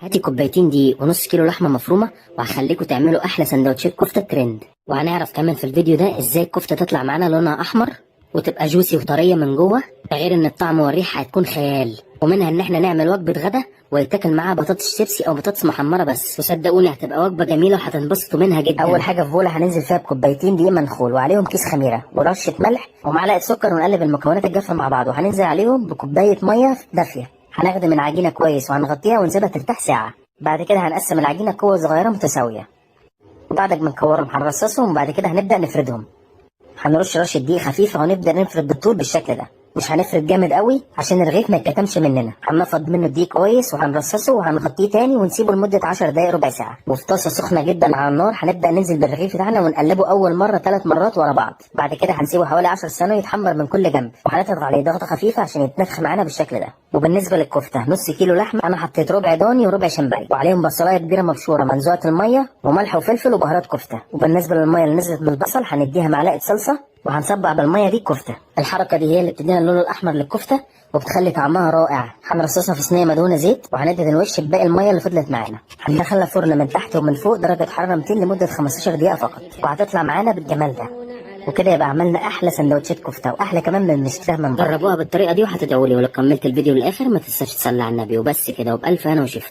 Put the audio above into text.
هاتي كوبايتين دقيق ونص كيلو لحمه مفرومه، وهخليكم تعملوا احلى سندوتشات كفته ترند. وهنعرف كمان في الفيديو ده ازاي الكفته تطلع معانا لونها احمر وتبقى جوسي وطريه من جوه، ده غير ان الطعم والريحه هتكون خيال. ومنها ان احنا نعمل وجبه غدا ويتاكل معاها بطاطس شيبسي او بطاطس محمره بس، وصدقوني هتبقى وجبه جميله وهتنبسطوا منها جدا. اول حاجه في بوله هننزل فيها بكوبايتين دقيق منخول وعليهم كيس خميره ورشه ملح ومعلقه سكر، ونقلب المكونات الجافه مع بعض، وهننزل عليهم بكوبايه ميه دافيه. هنخدم العجينه كويس وهنغطيها ونسيبها ترتاح ساعه. بعد كده هنقسم العجينه كور صغيره متساويه، وبعد ما نكورهم هنرصصهم، وبعد كده هنبدا نفردهم. هنرش رشه دقيق خفيفه ونبدا نفرد بالطول بالشكل ده، مش هنفرد جامد قوي عشان الرغيف ما يتكتمش مننا. هنفض منه الدقيق كويس وهنرصصه وهنغطيه تاني ونسيبه لمده 10 دقائق ربع ساعه. وفي طاسه سخنه جدا على النار هنبدا ننزل بالرغيف بتاعنا ونقلبه اول مره 3 مرات ورا بعض. بعد كده هنسيبه حوالي 10 ثواني يتحمر من كل جنب، وهنضغط عليه ضغطه خفيفه عشان يتنفخ معانا بالشكل ده. وبالنسبه للكفته نص كيلو لحمه انا حطيت ربع ضاني وربع شمبري، وعليهم بصلايه كبيره مبشوره منزوعه الميه وملح وفلفل وبهارات كفته. وبالنسبه للميه اللي نزلت من البصل هنديها معلقه صلصه وهنصبع بالميه دي الكفته. الحركه دي هي اللي بتدينا اللون الاحمر للكفته وبتخلي طعمها رائع. هنرصصها في صينيه مدهونه زيت وهندهن الوش بباقي الميه اللي فضلت معانا. هندخلها فرن من تحت ومن فوق درجه حراره 200 لمده 15 دقيقه فقط، وهتطلع معانا بالجمال ده. وكده يبقى عملنا احلى سندوتشات كفته، واحلى كمان من المشتهى من بره. جربوها بالطريقه دي وهتدعوا لي، ولو كملت الفيديو للاخر ما تنساش تصلي على النبي. وبس كده، وبالف هنا وشفا.